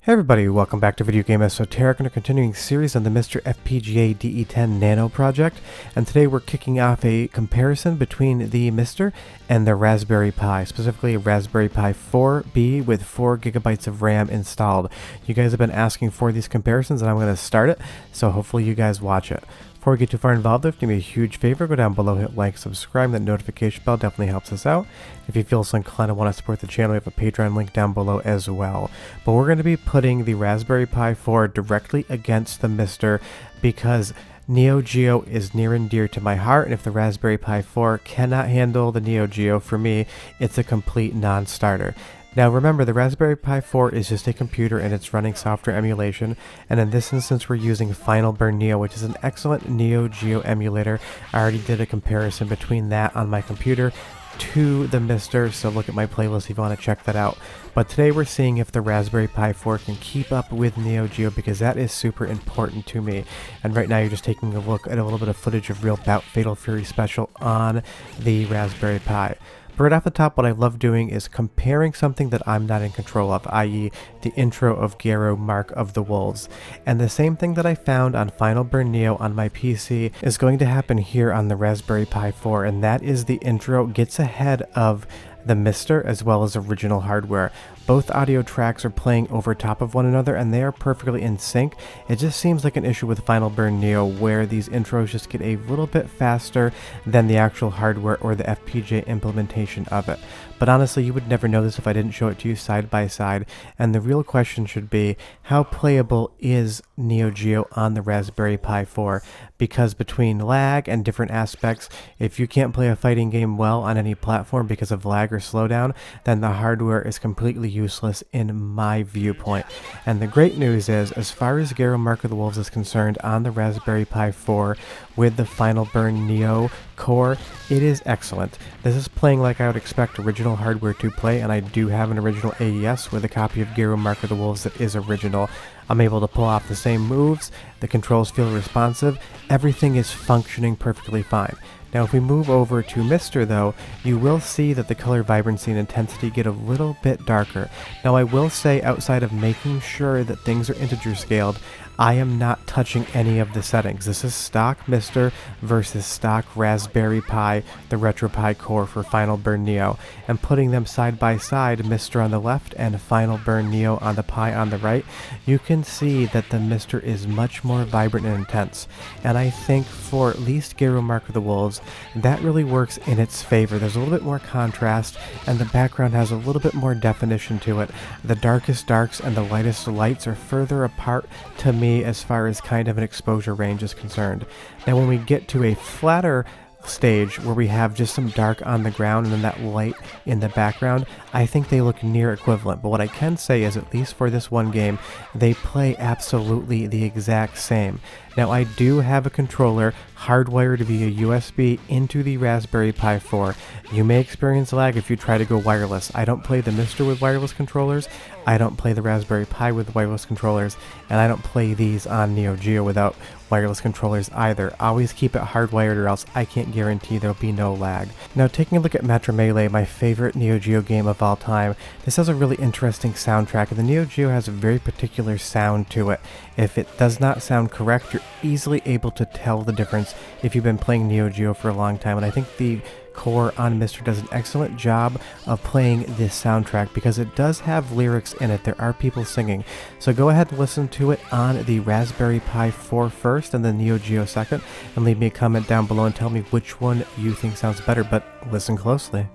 Hey everybody, welcome back to Video Game Esoteric and a continuing series on the Mr. FPGA DE10 Nano project, and today we're kicking off a comparison between the Mr. and the Raspberry Pi, specifically a Raspberry Pi 4B with 4 gigabytes of RAM installed. You guys have been asking for these comparisons and I'm going to start it, so hopefully you guys watch it. Before we get too far involved, if you do me a huge favor, go down below, hit like, subscribe, that notification bell definitely helps us out. If you feel so inclined and want to support the channel, we have a Patreon link down below as well. But we're going to be putting the Raspberry Pi 4 directly against the Mr. because Neo Geo is near and dear to my heart, and if the Raspberry Pi 4 cannot handle the Neo Geo, for me, it's a complete non-starter. Now remember, the Raspberry Pi 4 is just a computer and it's running software emulation, and in this instance we're using Final Burn Neo, which is an excellent Neo Geo emulator. I already did a comparison between that on my computer to the Mr., so look at my playlist if you want to check that out. But today we're seeing if the Raspberry Pi 4 can keep up with Neo Geo, because that is super important to me. And right now you're just taking a look at a little bit of footage of Real Bout Fatal Fury Special on the Raspberry Pi. But right off the top, what I love doing is comparing something that I'm not in control of, i.e. the intro of Garou Mark of the Wolves. And the same thing that I found on Final Burn Neo on my PC is going to happen here on the Raspberry Pi 4, and that is the intro gets ahead of the Mr. as well as original hardware. Both audio tracks are playing over top of one another and they are perfectly in sync. It just seems like an issue with Final Burn Neo where these intros just get a little bit faster than the actual hardware or the FPGA implementation of it. But honestly, you would never know this if I didn't show it to you side by side, and the real question should be, how playable is Neo Geo on the Raspberry Pi 4? Because between lag and different aspects, if you can't play a fighting game well on any platform because of lag or slowdown, then the hardware is completely useless in my viewpoint. And the great news is, as far as Garou Mark of the Wolves is concerned on the Raspberry Pi 4 with the Final Burn Neo core, it is excellent. This is playing like I would expect original hardware to play, and I do have an original AES with a copy of Garou Mark of the Wolves that is original. I'm able to pull off the same moves, the controls feel responsive, everything is functioning perfectly fine. Now if we move over to Mr. though, you will see that the color vibrancy and intensity get a little bit darker. Now I will say, outside of making sure that things are integer scaled, I am not touching any of the settings. This is stock Mr. versus stock Raspberry Pi, the RetroPie core for Final Burn Neo, and putting them side by side, Mr. on the left and Final Burn Neo on the Pi on the right, you can see that the Mr. is much more vibrant and intense. And I think for at least Garou Mark of the Wolves, that really works in its favor. There's a little bit more contrast, and the background has a little bit more definition to it. The darkest darks and the lightest lights are further apart to me as far as kind of an exposure range is concerned. Now when we get to a flatter stage where we have just some dark on the ground and then that light in the background, I think they look near equivalent. But what I can say is, at least for this one game, they play absolutely the exact same. Now I do have a controller hardwired via USB into the Raspberry Pi 4. You may experience lag if you try to go wireless. I don't play the Mr. with wireless controllers, I don't play the Raspberry Pi with wireless controllers, and I don't play these on Neo Geo without wireless controllers either. Always keep it hardwired or else I can't guarantee there'll be no lag. Now taking a look at Metro Melee, my favorite Neo Geo game of all time, this has a really interesting soundtrack, and the Neo Geo has a very particular sound to it. If it does not sound correct, you're easily able to tell the difference if you've been playing Neo Geo for a long time, and I think the core on Mr. does an excellent job of playing this soundtrack because it does have lyrics in it. There are people singing. So go ahead and listen to it on the Raspberry Pi 4 first and the Neo Geo second, and leave me a comment down below and tell me which one you think sounds better, but listen closely.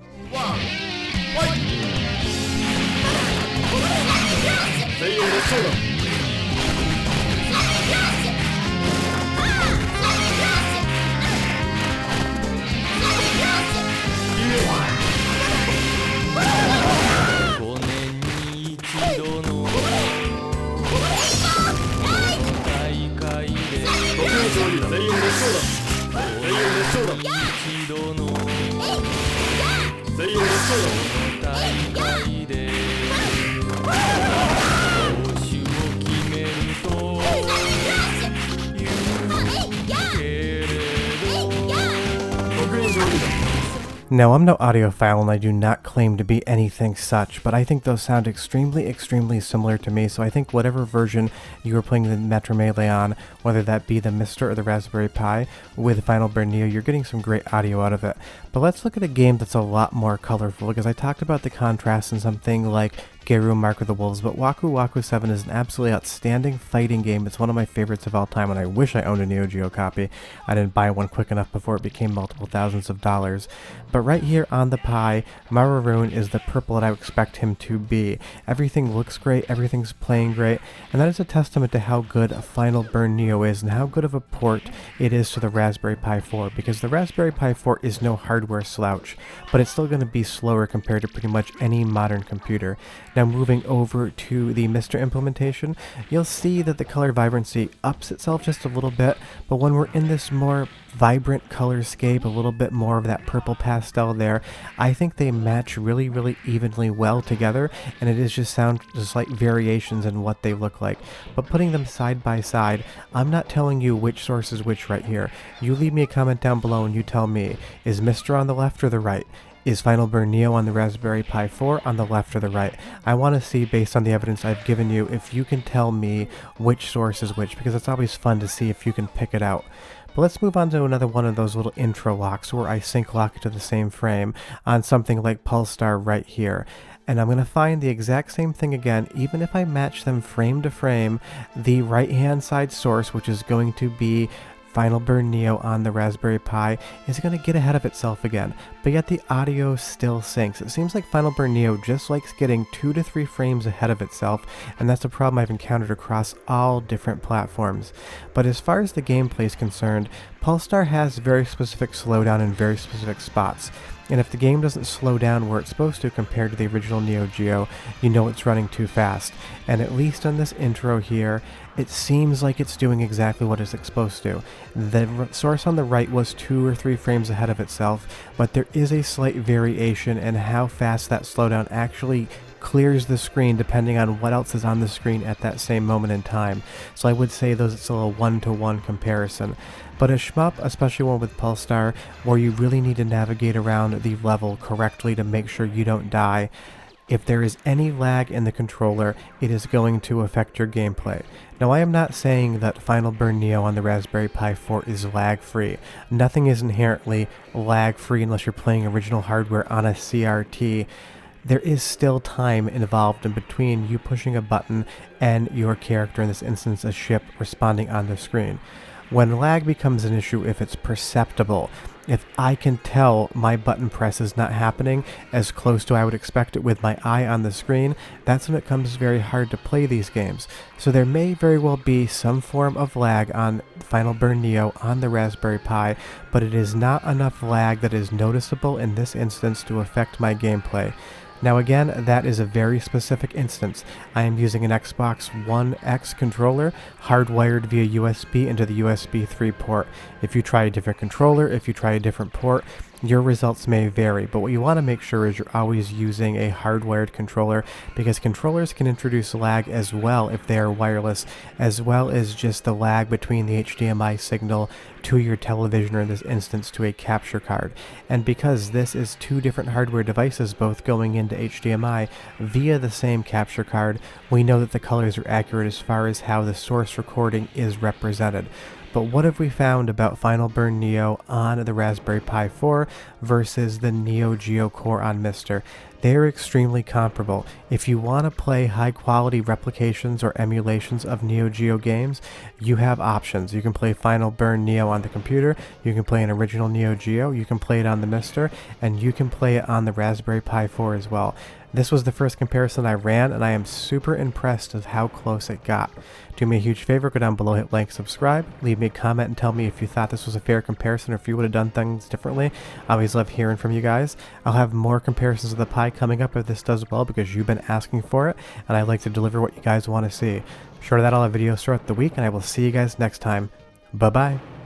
No, I'm no audiophile and I do not claim to be anything such, but I think those sound extremely similar to me, so I think whatever version you were playing the Metro Melee on, whether that be the Mister or the Raspberry Pi, with Final Burn Neo, you're getting some great audio out of it. But let's look at a game that's a lot more colorful, because I talked about the contrast in something like Geru Mark of the Wolves, but Waku Waku 7 is an absolutely outstanding fighting game. It's one of my favorites of all time, and I wish I owned a Neo Geo copy. I didn't buy one quick enough before it became multiple thousands of dollars. But right here on the Pi, Mararoon is the purple that I would expect him to be. Everything looks great, everything's playing great, and that is a testament to how good Final Burn Neo is and how good of a port it is to the Raspberry Pi 4, because the Raspberry Pi 4 is no hardware slouch, but it's still going to be slower compared to pretty much any modern computer. Now moving over to the Mister implementation, you'll see that the color vibrancy ups itself just a little bit, but when we're in this more vibrant colorscape, a little bit more of that purple pastel there, I think they match really evenly well together, and it is just slight variations in what they look like. But putting them side by side, I'm not telling you which source is which right here. You leave me a comment down below and you tell me, is Mister on the left or the right? Is Final Burn Neo on the Raspberry Pi 4 on the left or the right? I want to see, based on the evidence I've given you, if you can tell me which source is which, because it's always fun to see if you can pick it out. But let's move on to another one of those little intro locks where I sync lock it to the same frame on something like Pulsar right here. And I'm going to find the exact same thing again, even if I match them frame to frame. The right hand side source, which is going to be Final Burn Neo on the Raspberry Pi, is going to get ahead of itself again, but yet the audio still syncs. It seems like Final Burn Neo just likes getting 2 to 3 frames ahead of itself, and that's a problem I've encountered across all different platforms. But as far as the gameplay is concerned, Pulsar has very specific slowdown in very specific spots. And if the game doesn't slow down where it's supposed to compared to the original Neo Geo, you know it's running too fast. And at least on this intro here, it seems like it's doing exactly what it's supposed to. The source on the right was 2 or 3 frames ahead of itself, but there is a slight variation in how fast that slowdown actually clears the screen depending on what else is on the screen at that same moment in time. So I would say those it's still a 1-to-1 comparison. But a shmup, especially one with Pulsar, where you really need to navigate around the level correctly to make sure you don't die, if there is any lag in the controller, it is going to affect your gameplay. Now, I am not saying that Final Burn Neo on the Raspberry Pi 4 is lag-free. Nothing is inherently lag-free unless you're playing original hardware on a CRT. There is still time involved in between you pushing a button and your character, in this instance a ship, responding on the screen. When lag becomes an issue, if it's perceptible, if I can tell my button press is not happening as close to I would expect it with my eye on the screen, that's when it becomes very hard to play these games. So there may very well be some form of lag on Final Burn Neo on the Raspberry Pi, but it is not enough lag that is noticeable in this instance to affect my gameplay. Now again, that is a very specific instance. I am using an Xbox One X controller hardwired via USB into the USB 3 port. If you try a different controller, if you try a different port, your results may vary, but what you want to make sure is you're always using a hardwired controller, because controllers can introduce lag as well if they are wireless, as well as just the lag between the HDMI signal to your television, or in this instance to a capture card. And because this is 2 different hardware devices both going into HDMI via the same capture card, we know that the colors are accurate as far as how the source recording is represented. But what have we found about Final Burn Neo on the Raspberry Pi 4 versus the Neo Geo Core on Mister? They are extremely comparable. If you want to play high quality replications or emulations of Neo Geo games, you have options. You can play Final Burn Neo on the computer, you can play an original Neo Geo, you can play it on the Mister, and you can play it on the Raspberry Pi 4 as well. This was the first comparison I ran, and I am super impressed with how close it got. Do me a huge favor, go down below, hit like, subscribe, leave me a comment and tell me if you thought this was a fair comparison or if you would have done things differently. I always love hearing from you guys. I'll have more comparisons of the Pi coming up if this does well, because you've been asking for it, and I like to deliver what you guys want to see. Short of that, I'll have videos throughout the week, and I will see you guys next time. Bye-bye.